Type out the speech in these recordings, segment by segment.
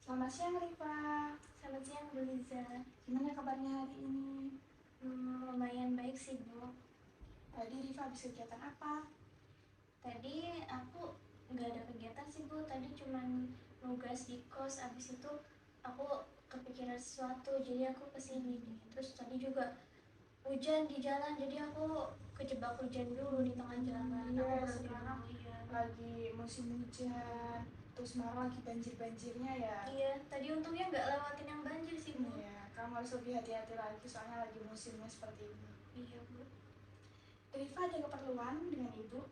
Selamat siang Rifa, Selamat siang Bu Liza. gimana kabarnya hari ini? Lumayan baik sih Bu. Tadi Rifa habis kegiatan apa? Tadi aku nggak ada kegiatan sih Bu. Tadi cuman nugas di kos. Abis itu aku kepikiran sesuatu, jadi aku kesini nih. Terus tadi juga hujan di jalan, jadi aku kejebak hujan dulu di tengah jalan. Aku Iya, berhenti sekarang dulu ya. lagi musim hujan, terus malah lagi banjir-banjirnya ya. Iya, tadi untungnya nggak lewatin yang banjir sih Bu. Iya, kamu harus lebih hati-hati lagi soalnya lagi musimnya seperti ini. Iya Bu. Rifa ada keperluan dengan ibu?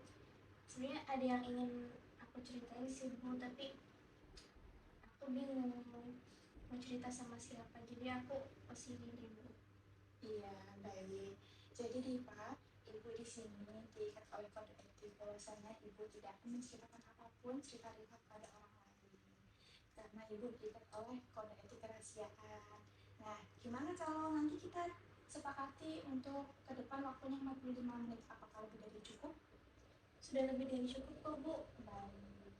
Sebenarnya ada yang ingin aku ceritain sih Bu, tapi aku bingung mau cerita sama siapa, jadi aku kesini dulu. Iya, baik. Jadi Rifa, ibu di sini diikat oleh kode etik bahwasanya ibu tidak akan menceritakan apapun cerita Rifa kepada orang lain. Karena ibu diikat oleh kode etik kerahasiaan. Nah, gimana kalau nanti kita sepakati untuk ke depan waktunya 45 menit? Apakah lebih dari cukup? Sudah lebih dari cukup kok Bu. Baik.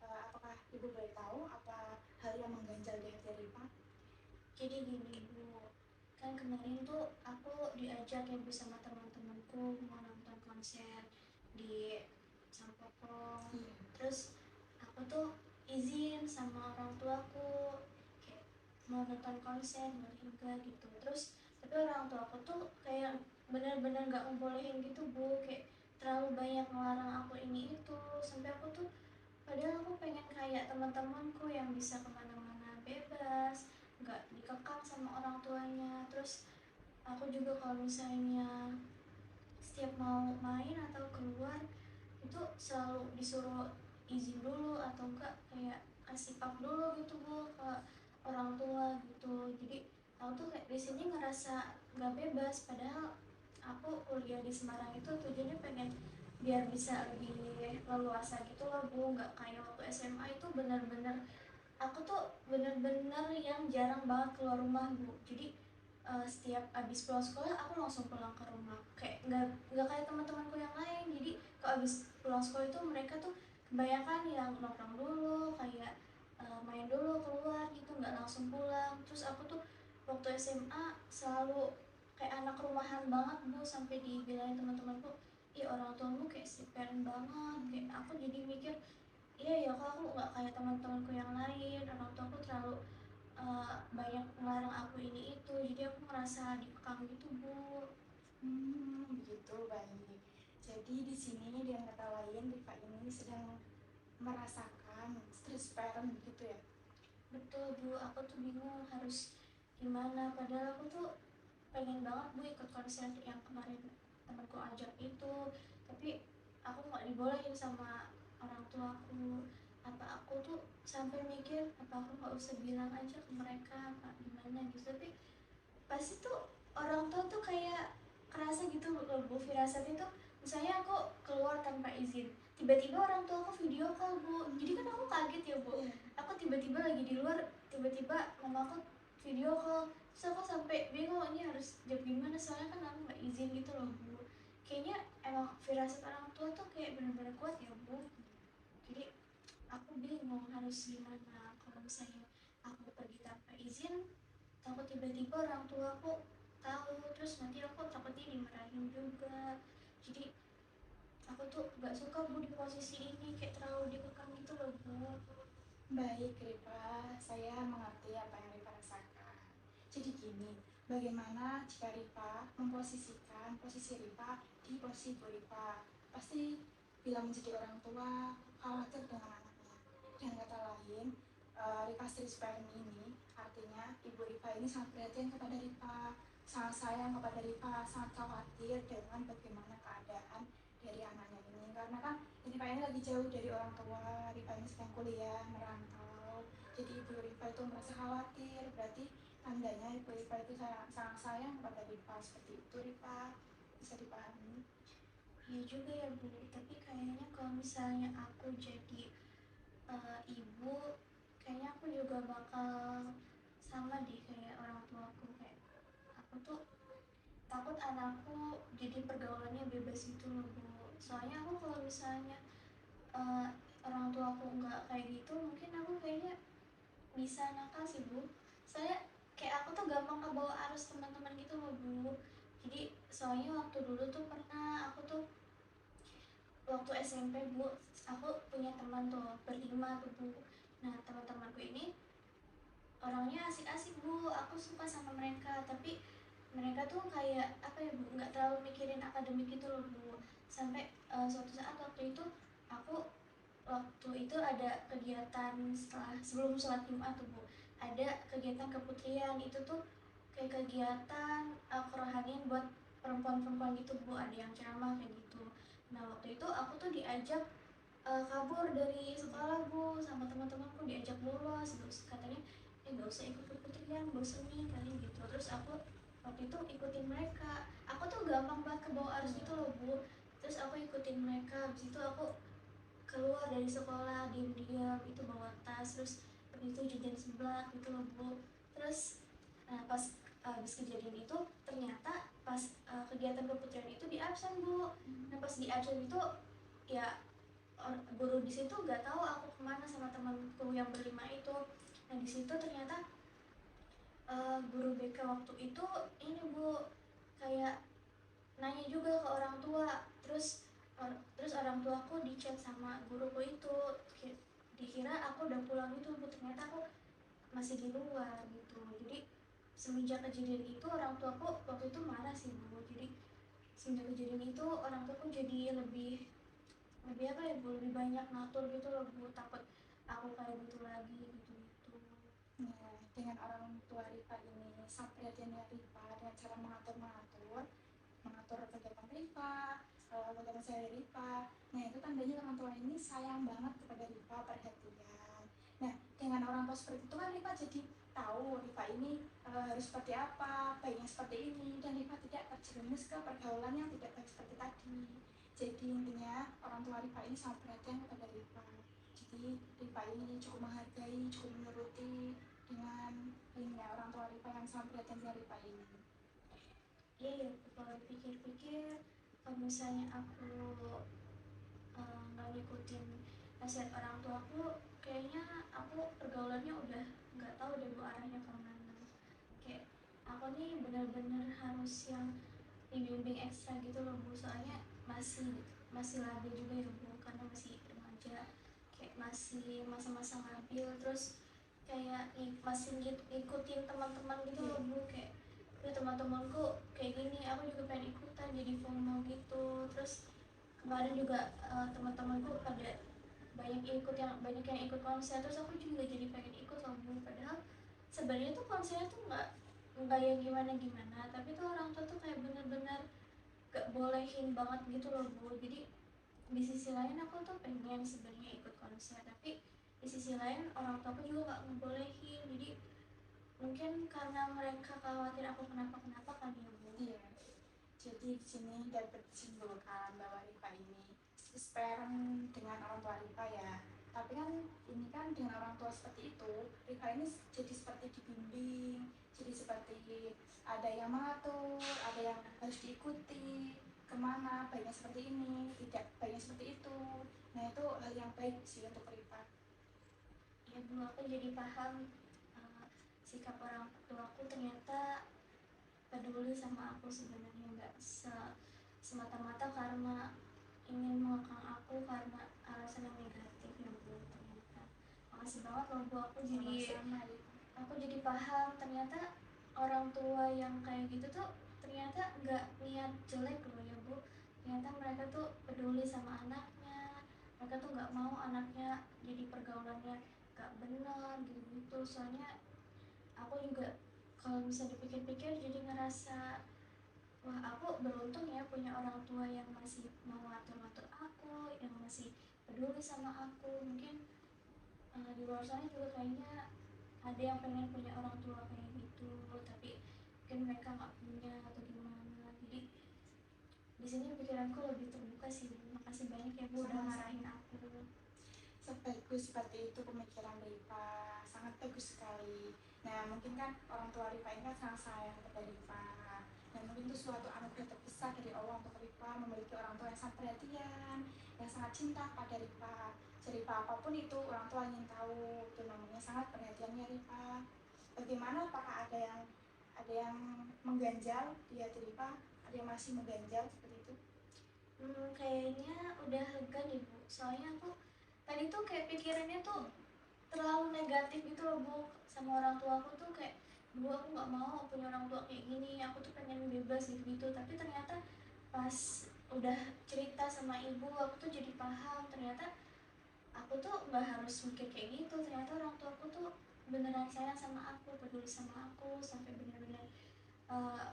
Apakah ibu boleh tahu apa hal yang mengganjal di hati Rifa? Jadi gini Bu, kan kemarin tuh aku diajak ya Bu sama teman-temanku mau nonton konser di Sampokong. Iya. Terus aku tuh izin sama orang tuaku kayak mau nonton konser boleh enggak gitu. Terus tapi orang tuaku tuh kayak benar-benar nggak ngebolehin gitu Bu, kayak terlalu banyak ngelarang aku ini itu, sampai aku tuh padahal aku pengen kayak teman-temanku yang bisa kemana-mana bebas, nggak dikekang sama orang tuanya. Terus aku juga kalau misalnya setiap mau main atau keluar itu selalu disuruh izin dulu atau enggak kayak kasih pap dulu gitu Bu ke orang tua gitu. Jadi aku tuh kayak di sini ngerasa nggak bebas, padahal aku kuliah di Semarang itu tujuannya pengen biar bisa lebih leluasa gitu loh Bu, nggak kayak waktu SMA itu bener-bener aku tuh bener-bener yang jarang banget keluar rumah Bu. Jadi setiap abis pulang sekolah aku langsung pulang ke rumah, kayak nggak kayak teman-temanku yang lain. Jadi kalau abis pulang sekolah itu mereka tuh kebanyakan yang nongkrong dulu, kayak main dulu keluar gitu, nggak langsung pulang. Terus aku tuh waktu SMA selalu kayak anak rumahan banget Bu, sampai dibilangin teman-temanku, ih orang tuamu kayak si parent banget. Kayak aku jadi mikir, iya ya kok aku nggak kayak teman-temanku yang lain, orang tua aku terlalu banyak ngelarang aku ini itu, jadi aku ngerasa dikekang gitu Bu. Begitu, baik. Jadi di sini dengan kata lain Rifa ini sedang merasakan stress parent gitu ya. Betul Bu, aku tuh bingung harus gimana, padahal aku tuh pengen banget Bu ikut konser yang kemarin temanku ajak itu, tapi aku nggak dibolehin sama orang tuaku. Apa aku tuh sampai mikir apa aku nggak usah bilang aja ke mereka apa gimana gitu, tapi pasti tuh orang tua tuh kayak kerasa gitu loh Bu, firasat itu. Misalnya aku keluar tanpa izin, tiba-tiba orang tua aku video call Bu, jadi kan aku kaget ya Bu. Iya. Aku tiba-tiba lagi di luar, tiba-tiba mama aku video call, terus aku sampai bingung ini harus jawab gimana, soalnya kan aku nggak izin gitu loh Bu. Kayaknya emang firasat orang tua tuh kayak bener-bener kuat ya Bu. Jadi aku bingung harus gimana kalau misalnya aku pergi tanpa izin, takut tiba-tiba orang tua aku tahu, terus nanti aku takutnya dimarahin juga. Jadi aku tuh gak suka Bu di posisi ini, kayak terlalu dikekang gitu loh Bu. Baik Rifa, saya mengerti apa yang Rifa rasakan. Jadi gini, bagaimana jika Rifa memposisikan posisi Rifa di posisi ibu Rifa? Pasti bila menjadi orang tua khawatir dengan anaknya. Dengan kata lain, Rifa stress parent ini artinya ibu Rifa ini sangat perhatian kepada Rifa, sangat sayang kepada Rifa, sangat khawatir dengan bagaimana keadaan dari anaknya ini. Karena kan Rifa ini lagi jauh dari orang tua, Rifa ini sedang kuliah, merantau. Jadi ibu Rifa itu merasa khawatir, berarti tandanya ibu Rifa itu sangat sayang kepada Rifa. Seperti itu Rifa, bisa dipahami. Iya juga ya Bu, tapi kayaknya kalau misalnya aku jadi ibu, kayaknya aku juga bakal sama deh kayak orang tuaku. Kayak aku tuh takut anakku jadi pergaulannya bebas gitu loh Bu. Soalnya aku kalau misalnya uh, orang tua aku nggak kayak gitu, mungkin aku kayaknya bisa nakal sih Bu. Saya kayak aku tuh gampang kebawa arus teman-teman gitu loh Bu. Jadi soalnya waktu dulu tuh pernah aku tuh waktu SMP Bu, aku punya teman tuh berlima tuh Bu. Nah teman-temanku ini orangnya asik-asik Bu, aku suka sama mereka, tapi mereka tuh kayak apa ya Bu, nggak terlalu mikirin akademik gitu loh Bu. Sampai suatu saat waktu itu aku waktu itu ada kegiatan setelah sebelum sholat Jumat tuh Bu, ada kegiatan keputrian itu tuh kayak kegiatan kerohanian buat perempuan-perempuan gitu Bu, ada yang ceramah kayak gitu. Nah waktu itu aku tuh diajak kabur dari sekolah Bu, sama teman-temanku diajak bolos, terus katanya nggak usah ikut keputrian, bosan nih kali gitu. Terus aku waktu itu ikutin mereka, aku tuh gampang banget ke bawah arus gitu loh Bu. Terus aku ikutin mereka, habis itu aku keluar dari sekolah diam-diam itu bawa tas, terus habis itu jajan seblak gitu loh Bu. Terus pas habis kejadian itu ternyata pas kegiatan keputrian itu di absen Bu. Nah pas di absen itu ya guru di situ nggak tahu aku kemana sama temanku yang berlima itu. Nah di situ ternyata guru BK waktu itu ini Bu, kayak nanya juga ke orang tua. Terus orang tuaku di chat sama guruku itu, dikira aku udah pulang gitu Bu, ternyata aku masih di luar gitu. Jadi semenjak kejadian itu orang tuaku waktu itu marah sih Bu. Jadi semenjak kejadian itu orang tuaku jadi lebih lebih apa ya Bu, lebih banyak ngatur gitu loh Bu, takut aku kayak gitu lagi gitu gitu. Nah, dengan orang tua Rifa ini sampai perhatiannya Rifa dengan cara mengatur kegiatan Rifa, kegiatan saya Rifa. Nah itu tandanya orang tua ini sayang banget kepada Rifa, perhatian. Nah dengan orang tua seperti itu kan Rifa jadi tahu Rifa ini harus seperti apa, baiknya seperti ini, dan Rifa tidak terjerumus ke pergaulan yang tidak baik seperti tadi. Jadi intinya orang tua Rifa ini sangat perhatian kepada Rifa. Jadi Rifa ini cukup menghargai, cukup menuruti dengan ini ya, orang tua Rifa yang sangat perhatian dengan Rifa ini. Iya ya, kalau dipikir-pikir kalau misalnya aku nggak ngikutin nasihat orang tua aku, kayaknya aku pergaulannya udah nggak tahu deh Bu arahnya kemana. Kayak aku nih bener-bener harus yang dibimbing ekstra gitu loh Bu, soalnya masih masih labil juga ya Bu, karena masih remaja, kayak masih masa-masa labil. Terus kayak masih ngikutin teman-teman gitu loh Bu, kayak teman-temanku kayak gini aku juga pengen ikutan, jadi FOMO gitu. Terus kemarin juga teman-temanku pada banyak yang ikut konser, terus aku juga jadi pengen ikut loh Bu. Padahal sebenarnya tuh konsernya tuh nggak yang gimana-gimana, tapi tuh orang tua tuh kayak bener-bener gak bolehin banget gitu loh Bu. Jadi di sisi lain aku tuh pengen sebenarnya ikut konser, tapi di sisi lain orang tua aku juga gak ngebolehin. Jadi mungkin karena mereka khawatir aku kenapa-kenapa kan ya Bu. Iya. Jadi di sini dapat disimpulkan bahwa Rifa ini sekarang dengan orang tua Rifa ya. Tapi kan ini kan dengan orang tua seperti itu, Rifa ini jadi seperti dibimbing, jadi seperti ada yang mengatur, ada yang harus diikuti kemana, baiknya seperti ini, tidak baiknya seperti itu. Nah itu hal yang baik sih untuk Rifa. Ya Bu, aku jadi paham sikap orang tuaku ternyata peduli sama aku sebenarnya, nggak semata-mata karena ingin mengekang aku karena alasan yang negatif ya Bu. Ternyata makasih banget loh Bu, Sama-sama. aku jadi paham ternyata orang tua yang kayak gitu tuh ternyata nggak niat jelek loh ya Bu. Ternyata mereka tuh peduli sama anaknya, mereka tuh nggak mau anaknya jadi pergaulannya nggak benar gitu. Soalnya aku juga kalau bisa dipikir-pikir jadi ngerasa wah aku beruntung ya punya orang tua yang masih mau ngatur-ngatur aku, yang masih peduli sama aku. Mungkin di luar sana juga kayaknya ada yang pengen punya orang tua kayak gitu, tapi mungkin mereka nggak punya atau gimana. Jadi di sini pikiranku lebih terbuka sih Bu. Makasih banyak ya Bu udah ngarahin aku. Sebagus seperti itu pemikiran Rifa, sangat bagus sekali. Nah mungkin kan orang tua Rifa ini kan sangat sayang kepada Rifa, dan mungkin itu suatu anugerah terbesar dari Allah untuk Rifa memiliki orang tua yang sangat perhatian, yang sangat cinta pada Rifa. cerita apapun itu orang tua ingin tahu, itu namanya sangat perhatiannya Rifa. Bagaimana, apakah ada yang mengganjal di hati Rifa, ada yang masih mengganjal seperti itu? Kayaknya udah lega nih Bu, soalnya aku tadi tuh kayak pikirannya tuh terlalu negatif gitu loh Bu, sama orang tua aku tuh kayak, Bu aku nggak mau punya orang tua kayak gini, aku tuh pengen bebas gitu. Tapi ternyata pas udah cerita sama ibu, aku tuh jadi paham, ternyata aku tuh nggak harus mikir kayak gitu. Ternyata orang tua aku tuh beneran sayang sama aku, peduli sama aku, sampai bener-bener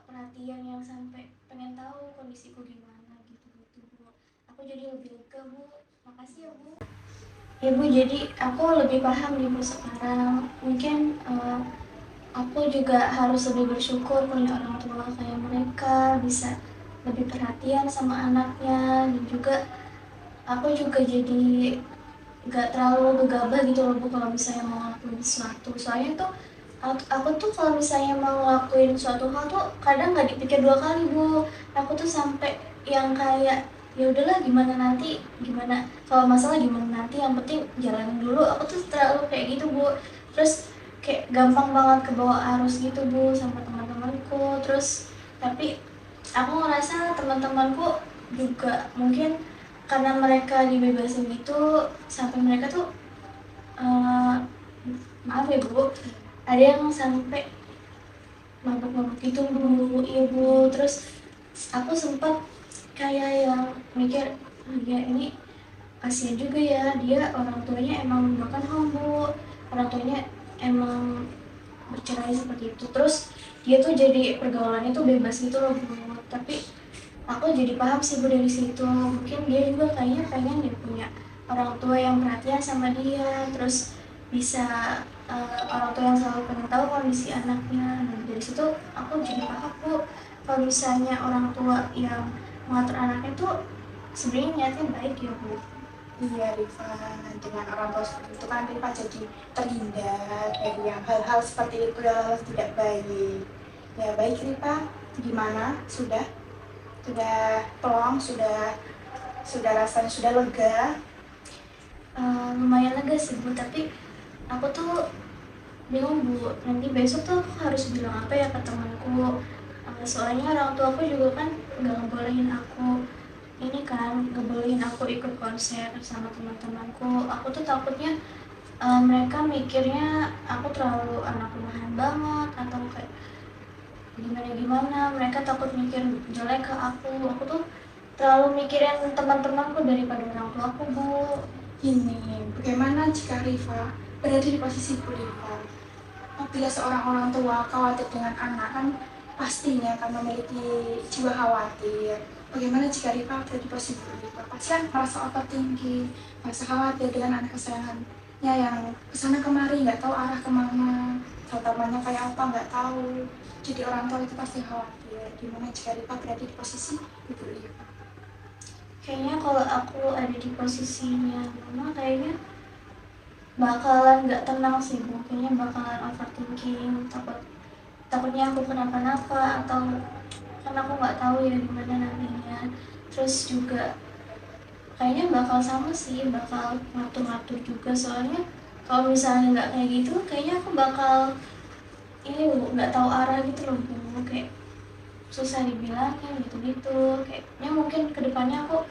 perhatian yang sampai pengen tahu kondisiku gimana gitu Bu. Aku jadi lebih lega Bu, makasih ya Bu. Ya Bu, jadi aku lebih paham nih Bu sekarang. Mungkin aku juga harus lebih bersyukur punya orang tua kayak mereka, bisa lebih perhatian sama anaknya. Dan juga aku juga jadi gak terlalu gegabah gitu loh Bu kalau misalnya mau ngelakuin sesuatu. Soalnya tuh aku tuh kalau misalnya mau ngelakuin suatu hal tuh kadang gak dipikir dua kali Bu. Aku tuh sampai yang kayak ya udahlah gimana nanti, gimana kalau masalah gimana nanti, yang penting jalanin dulu. Aku tuh terlalu kayak gitu Bu. Terus kayak gampang banget ke bawah arus gitu Bu sama teman-temanku. Terus tapi aku ngerasa teman-temanku juga mungkin karena mereka dibebasin gitu sampai mereka tuh maaf ya Bu, ada yang sampai mabuk-mabuk gitu Bu, ibu. Terus aku sempat kayak yang mikir, ya ini kasihan juga ya, dia orang tuanya emang makan homo, orang tuanya emang bercerai seperti itu. Terus dia tuh jadi pergaulannya tuh bebas gitu loh Bu. Tapi aku jadi paham sih Bu dari situ, mungkin dia juga kayaknya pengen dia punya orang tua yang perhatian sama dia, terus bisa orang tua yang selalu pengen tahu kondisi anaknya. Dan dari situ aku jadi paham Bu, kalau misalnya orang tua yang mengatur anaknya tuh sebenarnya niatnya baik ya Bu. Iya Rifa, dengan orang tua seperti itu kan Rifa jadi terhindar dari yang hal-hal seperti itu, hal tidak baik. Ya baik Rifa, gimana? Sudah plong, sudah rasanya sudah lega? Lumayan lega sih Bu, tapi aku tuh bingung Bu, nanti besok tuh aku harus bilang apa ya ke temanku. Soalnya orang tua aku juga kan nggak ngebolehin aku ini kan, ngebolehin aku ikut konser sama teman-temanku. Aku tuh takutnya mereka mikirnya aku terlalu anak rumahan banget atau kayak gimana, mereka takut mikir jelek ke aku tuh terlalu mikirin teman-temanku daripada orang tua aku Bu. Ini bagaimana jika Rifa berada di posisi Bu Rifa? Apabila seorang orang tua khawatir dengan anak, kan pastinya akan memiliki jiwa khawatir. Bagaimana jika Rifa berada di posisi Bu Rifa? Pasti kan merasa overthinking, merasa khawatir dengan anak kesayangannya yang kesana kemari nggak tahu arah kemana, teman-temannya kayak apa nggak tahu. Jadi orang tua itu pasti khawatir. Gimana jika Rifa berada di posisi Ibu Rifa? Kayaknya kalau aku ada di posisinya Mama, kayaknya bakalan nggak tenang sih Bu. Kayaknya bakalan overthinking, takutnya aku kenapa-napa, atau kan aku nggak tahu ya gimana nantinya. Terus juga kayaknya bakal sama sih, bakal ngatur-ngatur juga. Soalnya kalau misalnya nggak kayak gitu, kayaknya aku bakal ini Bu, nggak tahu arah gitu loh Bu, kayak susah dibilangin gitu-gitu. Kayaknya mungkin kedepannya aku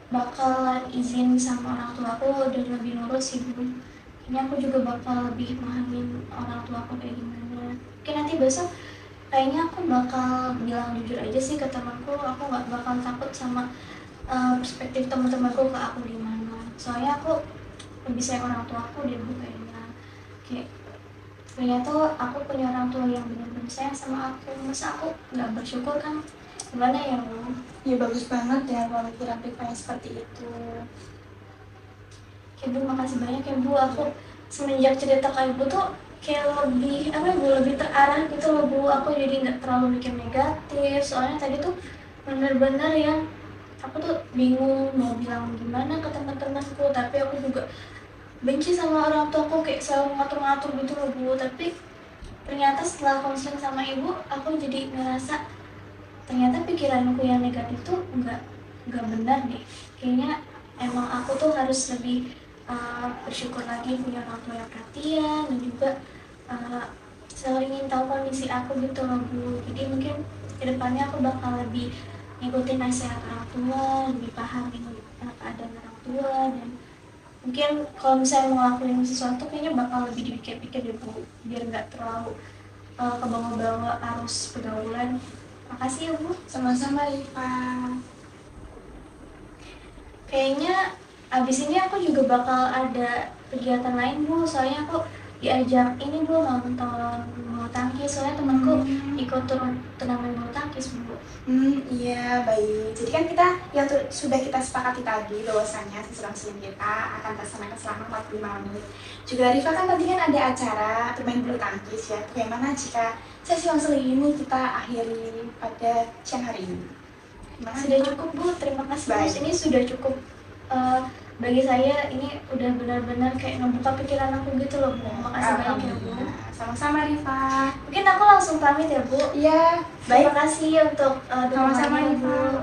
bakalan izin sama orang tua aku dan lebih nurut sih Bu. Kayaknya aku juga bakal lebih pahamin orang tua aku kayak gimana. Mungkin nanti besok kayaknya aku bakal bilang jujur aja sih ke temanku. Aku nggak bakal takut sama perspektif teman-temanku ke aku gimana. Soalnya aku lebih sayang orang tua aku deh Bu kayaknya. Kayak ternyata aku punya orang tua yang benar-benar sayang sama aku. Masa aku nggak bersyukur kan? Gimana ya Bu? Ya bagus banget dengan pemikiran Rifa yang seperti itu. Oke Bu, makasih banyak ya Bu. Aku semenjak cerita ke Ibu tuh kayak lebih apa ya Bu, lebih terarah gitu loh Bu. Aku jadi nggak terlalu mikir negatif. Soalnya tadi tuh bener-bener yang aku tuh bingung mau bilang gimana ke teman-temanku, tapi aku juga benci sama orang tuaku, kayak selalu ngatur-ngatur gitu loh Bu. Tapi ternyata setelah konseling sama ibu, aku jadi ngerasa ternyata pikiranku yang negatif tuh nggak benar deh. Kayaknya emang aku tuh harus lebih bersyukur lagi punya orang tua yang perhatian dan juga selalu ingin tahu kondisi aku gitu loh Bu. Jadi mungkin kedepannya aku bakal lebih ngikutin nasihat orang tua, lebih paham keadaan orang tua, dan mungkin kalau misalnya mau ngelakuin sesuatu kayaknya bakal lebih dipikir-pikir deh Bu, biar nggak terlalu kebawa-bawa arus pergaulan. Makasih ya Bu. Sama-sama Rifa. Kayaknya abis ini aku juga bakal ada kegiatan lain Bu, soalnya aku diajak ini Bu nonton bulu tangkis, soalnya temanku ikut turnamen bulu tangkis Bu. Iya, baik. Jadi kan kita yang sudah kita sepakati tadi bahwasanya sesudah muslim kita akan terlaksanakan selama 45 menit. Juga Rifa kan tadi kan ada acara bermain bulu tangkis ya. Bagaimana jika sesi konseling ini kita akhiri pada siang hari ini? Gimana, Sudah Rifa? cukup Bu, terima kasih Bu. Baik. Ini sudah cukup bagi saya, ini udah benar-benar kayak ngebuka pikiran aku gitu loh Bu. Makasih banyak ya Bu. Alhamdulillah. Sama-sama Rifa. Mungkin aku langsung pamit ya Bu. Iya, baik. Terima kasih untuk Sama-sama dukungannya Rifa. Bu.